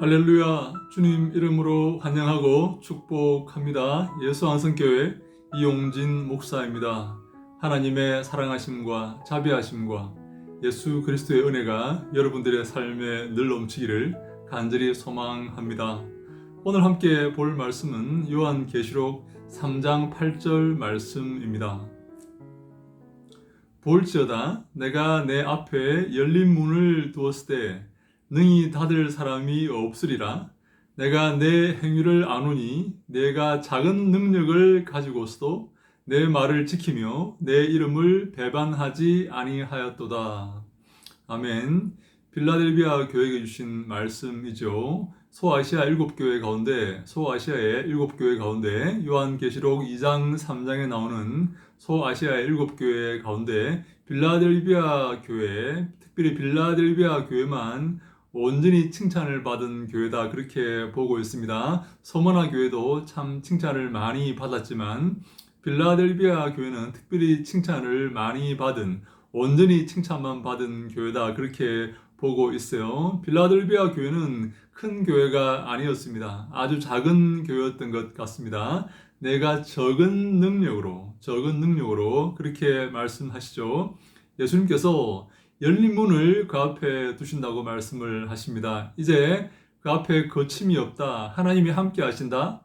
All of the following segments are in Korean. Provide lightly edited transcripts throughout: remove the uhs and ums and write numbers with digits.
할렐루야. 주님 이름으로 환영하고 축복합니다. 예수안성교회 이용진 목사입니다. 하나님의 사랑하심과 자비하심과 예수 그리스도의 은혜가 여러분들의 삶에 늘 넘치기를 간절히 소망합니다. 오늘 함께 볼 말씀은 요한계시록 3장 8절 말씀입니다. 볼지어다 내가 내 앞에 열린 문을 두었을 때 능히 닫을 사람이 없으리라. 내가 내 행위를 아노니 내가 작은 능력을 가지고서도 내 말을 지키며 내 이름을 배반하지 아니하였도다. 아멘. 빌라델비아 교회에 주신 말씀이죠. 소아시아의 7교회 가운데 요한계시록 2장 3장에 나오는 소아시아의 7교회 가운데 빌라델비아 교회, 특별히 빌라델비아 교회만 온전히 칭찬을 받은 교회다, 그렇게 보고 있습니다. 서머나 교회도 참 칭찬을 많이 받았지만 빌라델비아 교회는 특별히 칭찬을 많이 받은, 온전히 칭찬만 받은 교회다, 그렇게 보고 있어요. 빌라델비아 교회는 큰 교회가 아니었습니다. 아주 작은 교회였던 것 같습니다. 내가 적은 능력으로 그렇게 말씀하시죠. 예수님께서 열린 문을 그 앞에 두신다고 말씀을 하십니다. 이제 그 앞에 거침이 없다. 하나님이 함께 하신다.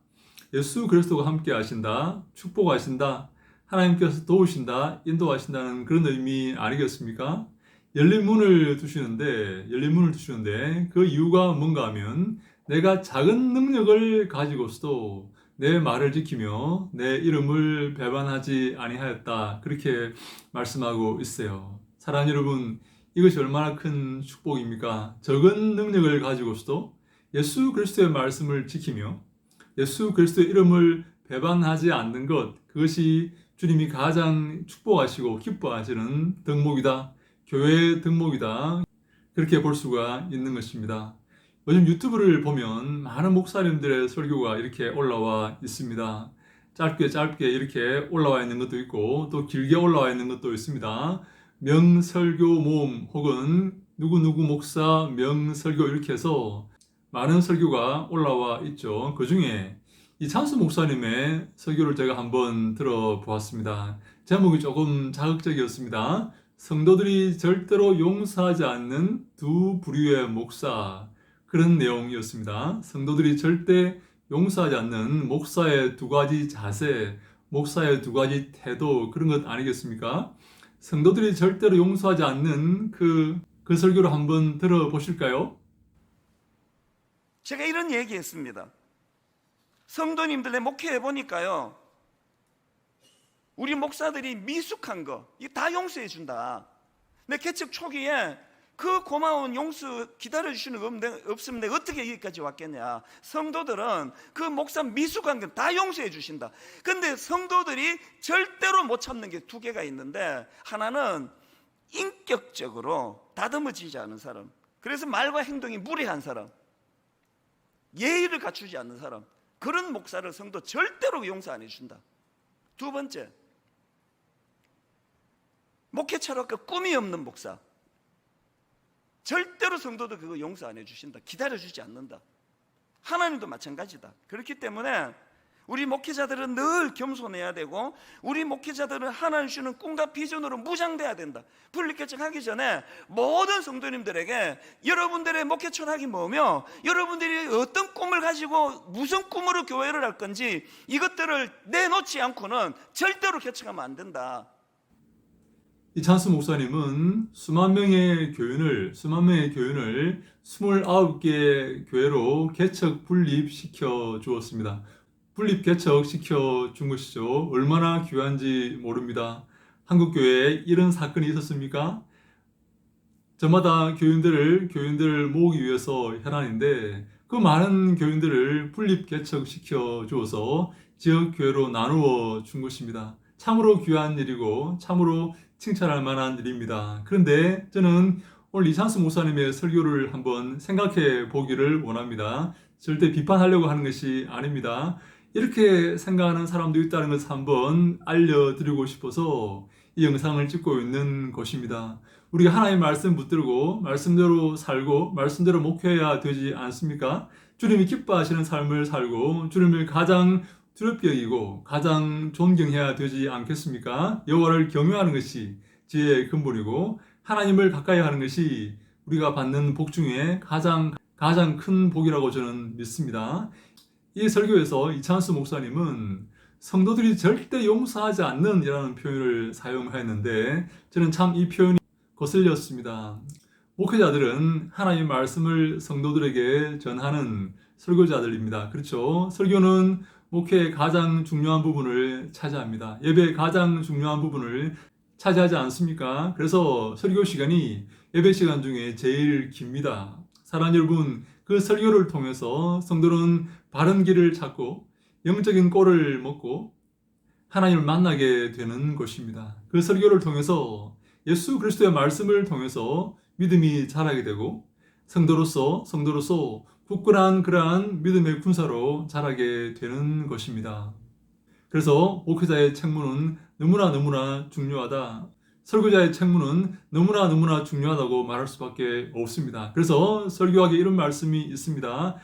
예수 그리스도가 함께 하신다. 축복하신다. 하나님께서 도우신다. 인도하신다는 그런 의미 아니겠습니까? 열린 문을 두시는데 그 이유가 뭔가 하면 내가 작은 능력을 가지고서도 내 말을 지키며 내 이름을 배반하지 아니하였다, 그렇게 말씀하고 있어요. 사랑하는 여러분, 이것이 얼마나 큰 축복입니까? 적은 능력을 가지고서도 예수 그리스도의 말씀을 지키며 예수 그리스도의 이름을 배반하지 않는 것, 그것이 주님이 가장 축복하시고 기뻐하시는 덕목이다, 교회의 덕목이다, 그렇게 볼 수가 있는 것입니다. 요즘 유튜브를 보면 많은 목사님들의 설교가 이렇게 올라와 있습니다. 짧게 이렇게 올라와 있는 것도 있고 또 길게 올라와 있는 것도 있습니다. 명설교 모음 혹은 누구누구 목사 명설교, 이렇게 해서 많은 설교가 올라와 있죠. 그 중에 이찬수 목사님의 설교를 제가 한번 들어보았습니다. 제목이 조금 자극적이었습니다. 성도들이 절대로 용서하지 않는 두 부류의 목사, 그런 내용이었습니다. 성도들이 절대 용서하지 않는 목사의 두 가지 자세, 목사의 두 가지 태도, 그런 것 아니겠습니까? 성도들이 절대로 용서하지 않는 그 설교를 한번 들어보실까요? 제가 이런 얘기했습니다. 성도님들 내 목회해 보니까요, 우리 목사들이 미숙한 거 이거 다 용서해 준다. 내 개척 초기에 그 고마운 용서 기다려주시는 거 없으면 내가 어떻게 여기까지 왔겠냐. 성도들은 그 목사 미숙한 건 다 용서해 주신다. 근데 성도들이 절대로 못 참는 게 두 개가 있는데, 하나는 인격적으로 다듬어지지 않은 사람, 그래서 말과 행동이 무례한 사람, 예의를 갖추지 않는 사람, 그런 목사를 성도 절대로 용서 안 해준다. 두 번째, 목회처럼 그 꿈이 없는 목사, 절대로 성도도 그거 용서 안 해주신다. 기다려주지 않는다. 하나님도 마찬가지다. 그렇기 때문에 우리 목회자들은 늘 겸손해야 되고, 우리 목회자들은 하나님 주시는 꿈과 비전으로 무장돼야 된다. 분리개척하기 전에 모든 성도님들에게 여러분들의 목회 철학이 뭐며, 여러분들이 어떤 꿈을 가지고 무슨 꿈으로 교회를 할 건지, 이것들을 내놓지 않고는 절대로 개척하면 안 된다. 이찬수 목사님은 수만 명의 교인을 29개 교회로 개척 분립시켜 주었습니다. 분립 개척시켜 준 것이죠. 얼마나 귀한지 모릅니다. 한국교회에 이런 사건이 있었습니까? 저마다 교인들을 모으기 위해서 혈안인데, 그 많은 교인들을 분립 개척시켜 주어서 지역교회로 나누어 준 것입니다. 참으로 귀한 일이고 참으로 칭찬할 만한 일입니다. 그런데 저는 오늘 이찬수 목사님의 설교를 한번 생각해 보기를 원합니다. 절대 비판하려고 하는 것이 아닙니다. 이렇게 생각하는 사람도 있다는 것을 한번 알려드리고 싶어서 이 영상을 찍고 있는 것입니다. 우리가 하나님의 말씀 붙들고 말씀대로 살고 말씀대로 목회해야 되지 않습니까? 주님이 기뻐하시는 삶을 살고 주님을 가장 두렵게 여기고 가장 존경해야 되지 않겠습니까? 여호와를 경외하는 것이 지혜의 근본이고 하나님을 가까이 하는 것이 우리가 받는 복 중에 가장 큰 복이라고 저는 믿습니다. 이 설교에서 이찬수 목사님은 성도들이 절대 용서하지 않는 이라는 표현을 사용하였는데 저는 참 이 표현이 거슬렸습니다. 목회자들은 하나님의 말씀을 성도들에게 전하는 설교자들입니다. 그렇죠? 설교는 목회의 가장 중요한 부분을 차지합니다. 예배의 가장 중요한 부분을 차지하지 않습니까? 그래서 설교 시간이 예배 시간 중에 제일 깁니다. 사랑하는 여러분, 그 설교를 통해서 성도는 바른 길을 찾고 영적인 꼴을 먹고 하나님을 만나게 되는 것입니다. 그 설교를 통해서 예수 그리스도의 말씀을 통해서 믿음이 자라게 되고 성도로서 굳건한 그러한 믿음의 군사로 자라게 되는 것입니다. 그래서 목회자의 책무는 너무나 중요하다. 설교자의 책무는 너무나 중요하다고 말할 수밖에 없습니다. 그래서 설교학에 이런 말씀이 있습니다.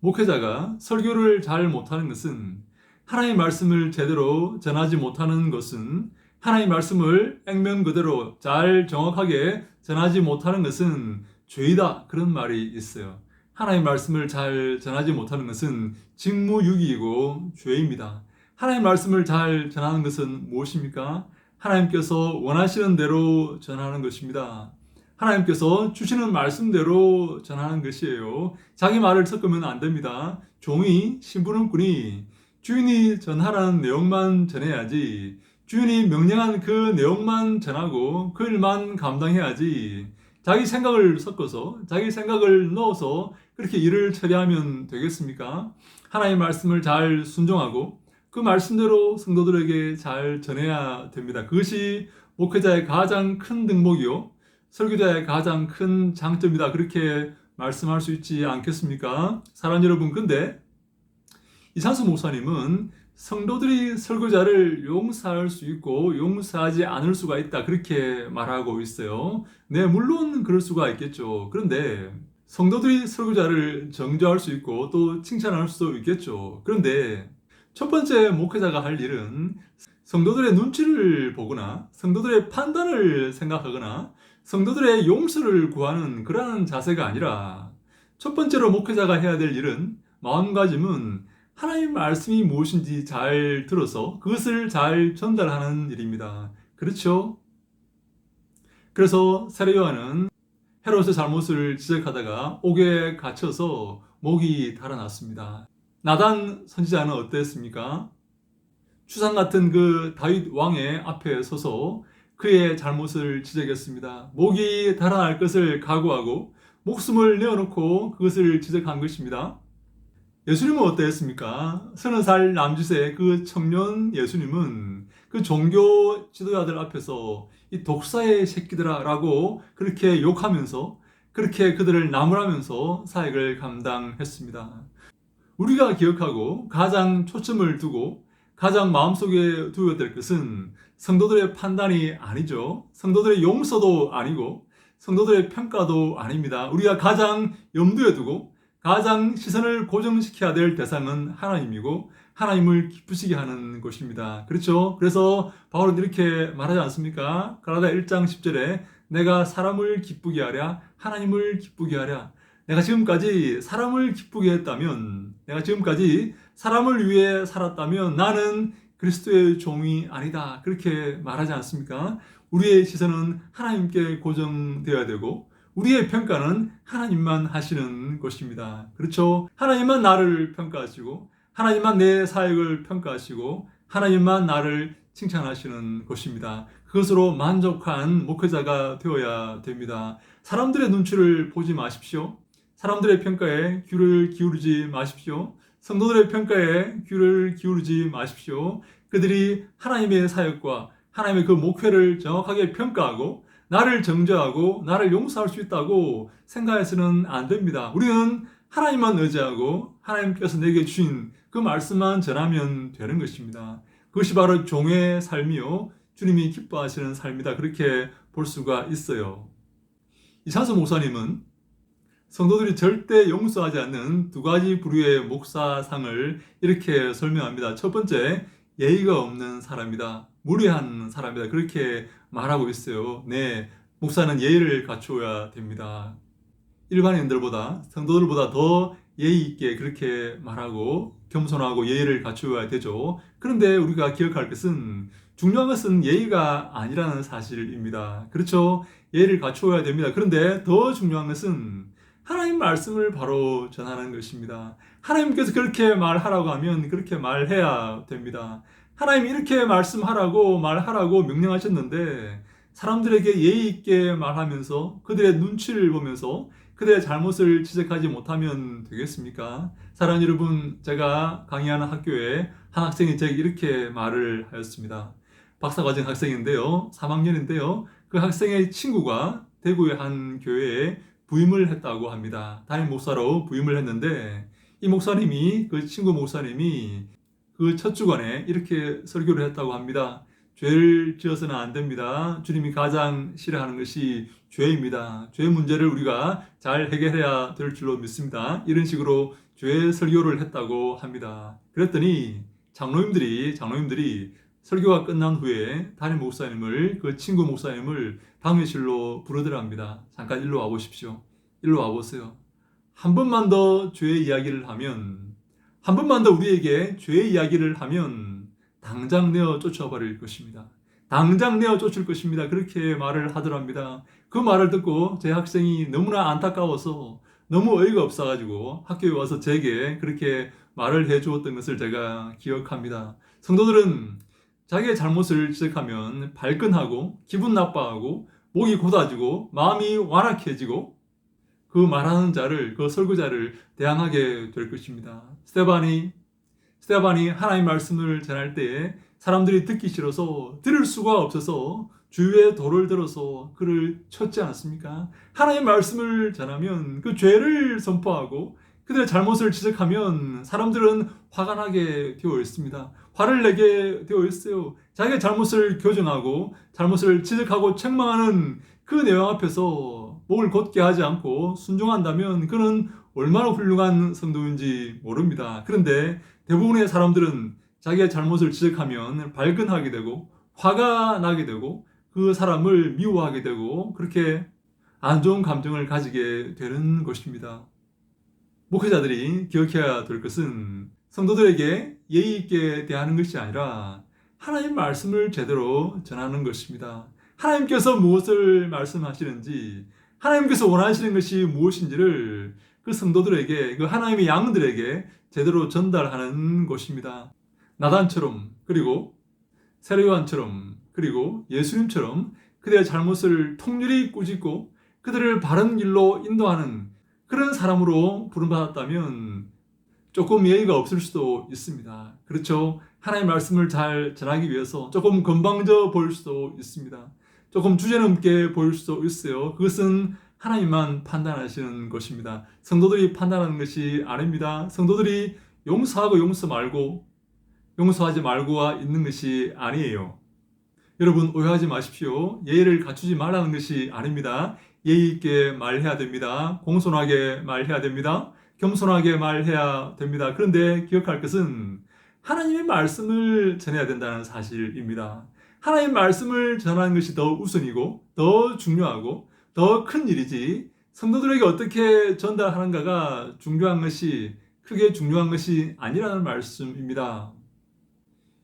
목회자가 설교를 잘 못하는 것은 하나님의 말씀을 제대로 전하지 못하는 것은 하나님의 말씀을 액면 그대로 잘 정확하게 전하지 못하는 것은 죄이다. 그런 말이 있어요. 하나님의 말씀을 잘 전하지 못하는 것은 직무유기이고 죄입니다. 하나님의 말씀을 잘 전하는 것은 무엇입니까? 하나님께서 원하시는 대로 전하는 것입니다. 하나님께서 주시는 말씀대로 전하는 것이에요. 자기 말을 섞으면 안 됩니다. 종이 심부름꾼이 주인이 전하라는 내용만 전해야지 주인이 명령한 그 내용만 전하고 그 일만 감당해야지 자기 생각을 섞어서 자기 생각을 넣어서 그렇게 일을 처리하면 되겠습니까? 하나님의 말씀을 잘 순종하고 그 말씀대로 성도들에게 잘 전해야 됩니다. 그것이 목회자의 가장 큰 덕목이요 설교자의 가장 큰 장점이다. 그렇게 말씀할 수 있지 않겠습니까? 사랑하는 여러분, 근데 이찬수 목사님은 성도들이 설교자를 용서할 수 있고 용서하지 않을 수가 있다. 그렇게 말하고 있어요. 네, 물론 그럴 수가 있겠죠. 그런데 성도들이 설교자를 정죄할 수 있고 또 칭찬할 수도 있겠죠. 그런데 첫 번째 목회자가 할 일은 성도들의 눈치를 보거나 성도들의 판단을 생각하거나 성도들의 용서를 구하는 그러한 자세가 아니라 첫 번째로 목회자가 해야 될 일은 마음가짐은 하나님의 말씀이 무엇인지 잘 들어서 그것을 잘 전달하는 일입니다. 그렇죠? 그래서 세례 요한은 헤롯의 잘못을 지적하다가 옥에 갇혀서 목이 달아났습니다. 나단 선지자는 어땠습니까? 추상 같은 그 다윗 왕의 앞에 서서 그의 잘못을 지적했습니다. 목이 달아날 것을 각오하고 목숨을 내어놓고 그것을 지적한 것입니다. 예수님은 어땠습니까? 30살 남짓의 그 청년 예수님은 그 종교 지도자들 앞에서 이 독사의 새끼들아 라고 그렇게 욕하면서 그렇게 그들을 나무라면서 사역을 감당했습니다. 우리가 기억하고 가장 초점을 두고 가장 마음속에 두어야 될 것은 성도들의 판단이 아니죠. 성도들의 용서도 아니고 성도들의 평가도 아닙니다. 우리가 가장 염두에 두고 가장 시선을 고정시켜야 될 대상은 하나님이고 하나님을 기쁘시게 하는 것입니다. 그렇죠? 그래서 바울은 이렇게 말하지 않습니까? 갈라디아 1장 10절에 내가 사람을 기쁘게 하랴 하나님을 기쁘게 하랴. 내가 지금까지 사람을 기쁘게 했다면 내가 지금까지 사람을 위해 살았다면 나는 그리스도의 종이 아니다. 그렇게 말하지 않습니까? 우리의 시선은 하나님께 고정되어야 되고 우리의 평가는 하나님만 하시는 것입니다. 그렇죠? 하나님만 나를 평가하시고 하나님만 내 사역을 평가하시고 하나님만 나를 칭찬하시는 것입니다. 그것으로 만족한 목회자가 되어야 됩니다. 사람들의 눈치를 보지 마십시오. 사람들의 평가에 귀를 기울이지 마십시오. 성도들의 평가에 귀를 기울이지 마십시오. 그들이 하나님의 사역과 하나님의 그 목회를 정확하게 평가하고 나를 정죄하고 나를 용서할 수 있다고 생각해서는 안 됩니다. 우리는 하나님만 의지하고 하나님께서 내게 주신 그 말씀만 전하면 되는 것입니다. 그것이 바로 종의 삶이요 주님이 기뻐하시는 삶이다. 그렇게 볼 수가 있어요. 이찬수 목사님은 성도들이 절대 용서하지 않는 두 가지 부류의 목사상을 이렇게 설명합니다. 첫 번째, 예의가 없는 사람이다. 무례한 사람이다. 그렇게 말하고 있어요. 네, 목사는 예의를 갖추어야 됩니다. 일반인들보다, 성도들보다 더 예의 있게 그렇게 말하고 겸손하고 예의를 갖추어야 되죠. 그런데 우리가 기억할 것은 중요한 것은 예의가 아니라는 사실입니다. 그렇죠? 예의를 갖추어야 됩니다. 그런데 더 중요한 것은 하나님 말씀을 바로 전하는 것입니다. 하나님께서 그렇게 말하라고 하면 그렇게 말해야 됩니다. 하나님이 이렇게 말씀하라고 말하라고 명령하셨는데 사람들에게 예의 있게 말하면서 그들의 눈치를 보면서 그들의 잘못을 지적하지 못하면 되겠습니까? 사랑하는 여러분, 제가 강의하는 학교에 한 학생이 제게 이렇게 말을 하였습니다. 박사과정 학생인데요. 3학년인데요. 그 학생의 친구가 대구의 한 교회에 부임을 했다고 합니다. 담임 목사로 부임을 했는데 이 목사님이, 그 친구 목사님이 그 첫 주간에 이렇게 설교를 했다고 합니다. 죄를 지어서는 안 됩니다. 주님이 가장 싫어하는 것이 죄입니다. 죄 문제를 우리가 잘 해결해야 될 줄로 믿습니다. 이런 식으로 죄 설교를 했다고 합니다. 그랬더니 장로님들이 설교가 끝난 후에 담임 목사님을, 그 친구 목사님을 방해실로 부르더랍니다. 잠깐 일로 와보십시오. 일로 와보세요. 한 번만 더 죄의 이야기를 하면, 한 번만 더 우리에게 죄의 이야기를 하면 당장 내어 쫓아버릴 것입니다. 당장 내어 쫓을 것입니다. 그렇게 말을 하더랍니다. 그 말을 듣고 제 학생이 너무나 안타까워서 너무 어이가 없어가지고 학교에 와서 제게 그렇게 말을 해주었던 것을 제가 기억합니다. 성도들은 자기의 잘못을 지적하면 발끈하고 기분 나빠하고 목이 곧아지고 마음이 완악해지고 그 말하는 자를, 그 설교자를 대항하게 될 것입니다. 스테반이 하나님 말씀을 전할 때에 사람들이 듣기 싫어서 들을 수가 없어서 주위에 돌을 들어서 그를 쳤지 않습니까? 하나님 말씀을 전하면 그 죄를 선포하고 그들의 잘못을 지적하면 사람들은 화가 나게 되어 있습니다. 화를 내게 되어 있어요. 자기의 잘못을 교정하고 잘못을 지적하고 책망하는 그 내용 앞에서 목을 곧게 하지 않고 순종한다면 그는 얼마나 훌륭한 성도인지 모릅니다. 그런데 대부분의 사람들은 자기의 잘못을 지적하면 발끈하게 되고 화가 나게 되고 그 사람을 미워하게 되고 그렇게 안 좋은 감정을 가지게 되는 것입니다. 목회자들이 기억해야 될 것은 성도들에게 예의 있게 대하는 것이 아니라 하나님 말씀을 제대로 전하는 것입니다. 하나님께서 무엇을 말씀하시는지, 하나님께서 원하시는 것이 무엇인지를 그 성도들에게, 그 하나님의 양들에게 제대로 전달하는 것입니다. 나단처럼, 그리고 세례요한처럼, 그리고 예수님처럼 그들의 잘못을 통렬히 꾸짖고 그들을 바른 길로 인도하는 그런 사람으로 부름받았다면 조금 예의가 없을 수도 있습니다. 그렇죠? 하나님의 말씀을 잘 전하기 위해서 조금 건방져 보일 수도 있습니다. 조금 주제넘게 보일 수도 있어요. 그것은 하나님만 판단하시는 것입니다. 성도들이 판단하는 것이 아닙니다. 성도들이 용서하고 용서하지 말고가 있는 것이 아니에요. 여러분 오해하지 마십시오. 예의를 갖추지 말라는 것이 아닙니다. 예의 있게 말해야 됩니다. 공손하게 말해야 됩니다. 겸손하게 말해야 됩니다. 그런데 기억할 것은 하나님의 말씀을 전해야 된다는 사실입니다. 하나님의 말씀을 전하는 것이 더 우선이고 더 중요하고 더 큰 일이지 성도들에게 어떻게 전달하는가가 크게 중요한 것이 아니라는 말씀입니다.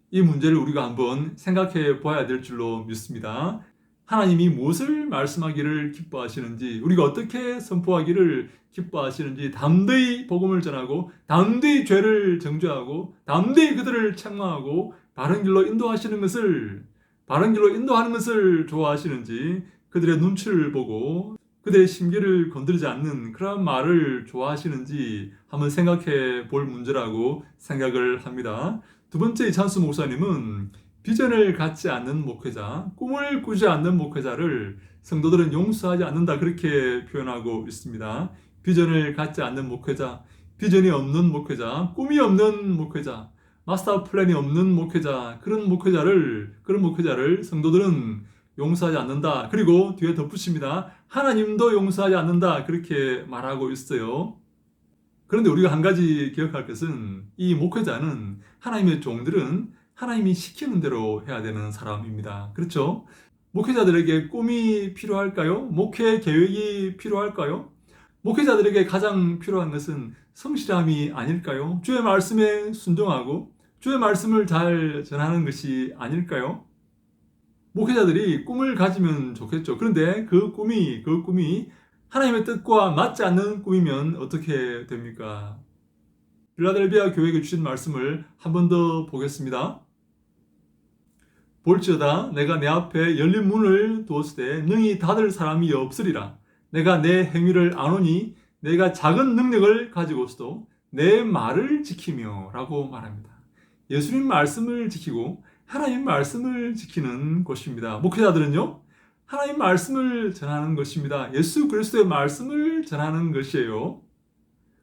이 문제를 우리가 한번 생각해 보아야 될 줄로 믿습니다. 하나님이 무엇을 말씀하기를 기뻐하시는지, 우리가 어떻게 선포하기를 기뻐하시는지 담대히 복음을 전하고 담대히 죄를 정죄하고 담대히 그들을 책망하고 바른 길로 인도하는 것을 좋아하시는지, 그들의 눈치를 보고 그들의 심기를 건드리지 않는 그런 말을 좋아하시는지 한번 생각해 볼 문제라고 생각을 합니다. 두 번째, 이찬수 목사님은 비전을 갖지 않는 목회자, 꿈을 꾸지 않는 목회자를 성도들은 용서하지 않는다 그렇게 표현하고 있습니다. 비전을 갖지 않는 목회자, 비전이 없는 목회자, 꿈이 없는 목회자, 마스터 플랜이 없는 목회자, 그런 목회자를 성도들은 용서하지 않는다. 그리고 뒤에 덧붙입니다. 하나님도 용서하지 않는다. 그렇게 말하고 있어요. 그런데 우리가 한 가지 기억할 것은 이 목회자는 하나님의 종들은 하나님이 시키는 대로 해야 되는 사람입니다. 그렇죠? 목회자들에게 꿈이 필요할까요? 목회 계획이 필요할까요? 목회자들에게 가장 필요한 것은 성실함이 아닐까요? 주의 말씀에 순종하고 주의 말씀을 잘 전하는 것이 아닐까요? 목회자들이 꿈을 가지면 좋겠죠. 그런데 그 꿈이 하나님의 뜻과 맞지 않는 꿈이면 어떻게 됩니까? 빌라델비아 교회에게 주신 말씀을 한 번 더 보겠습니다. 볼지어다 내가 내 앞에 열린 문을 두었을 때 능히 닫을 사람이 없으리라. 내가 내 행위를 아노니 내가 작은 능력을 가지고서도 내 말을 지키며 라고 말합니다. 예수님 말씀을 지키고 하나님 말씀을 지키는 것입니다. 목회자들은요, 하나님 말씀을 전하는 것입니다. 예수 그리스도의 말씀을 전하는 것이에요.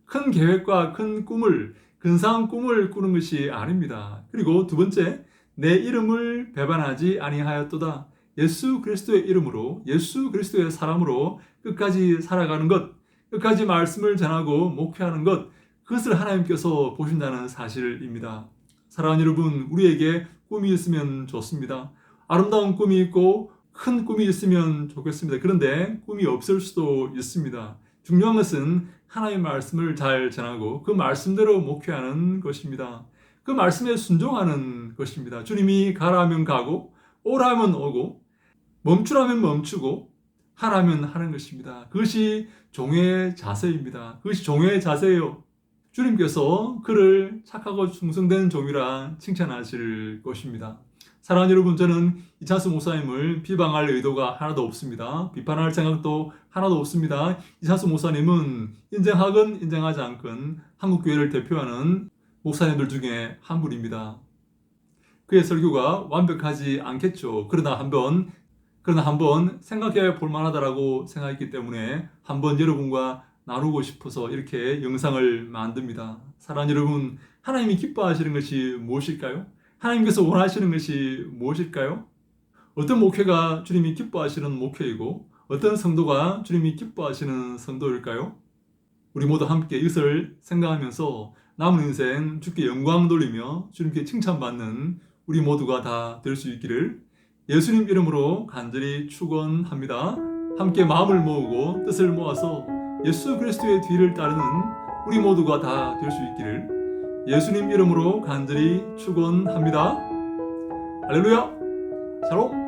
큰 계획과 큰 꿈을, 근사한 꿈을 꾸는 것이 아닙니다. 그리고 두 번째, 내 이름을 배반하지 아니하였도다. 예수 그리스도의 이름으로, 예수 그리스도의 사람으로 끝까지 살아가는 것, 끝까지 말씀을 전하고 목회하는 것, 그것을 하나님께서 보신다는 사실입니다. 사랑하는 여러분, 우리에게 꿈이 있으면 좋습니다. 아름다운 꿈이 있고 큰 꿈이 있으면 좋겠습니다. 그런데 꿈이 없을 수도 있습니다. 중요한 것은 하나님의 말씀을 잘 전하고 그 말씀대로 목회하는 것입니다. 그 말씀에 순종하는 것입니다. 주님이 가라면 가고 오라면 오고 멈추라면 멈추고 하라면 하는 것입니다. 그것이 종의 자세입니다. 그것이 종의 자세예요. 주님께서 그를 착하고 충성된 종이라 칭찬하실 것입니다. 사랑하는 여러분, 저는 이찬수 목사님을 비방할 의도가 하나도 없습니다. 비판할 생각도 하나도 없습니다. 이찬수 목사님은 인정하건 인정하지 않건 한국교회를 대표하는 목사님들 중에 한 분입니다. 그의 설교가 완벽하지 않겠죠. 그러나 한번 생각해 볼 만하다라고 생각했기 때문에 한번 여러분과 나누고 싶어서 이렇게 영상을 만듭니다. 사랑하는 여러분, 하나님이 기뻐하시는 것이 무엇일까요? 하나님께서 원하시는 것이 무엇일까요? 어떤 목회가 주님이 기뻐하시는 목회이고 어떤 성도가 주님이 기뻐하시는 성도일까요? 우리 모두 함께 이것을 생각하면서 남은 인생 주께 영광 돌리며 주님께 칭찬받는 우리 모두가 다 될 수 있기를 예수님 이름으로 간절히 축원합니다. 함께 마음을 모으고 뜻을 모아서 예수 그리스도의 뒤를 따르는 우리 모두가 다 될 수 있기를 예수님 이름으로 간절히 축원합니다. 할렐루야! 샬롬!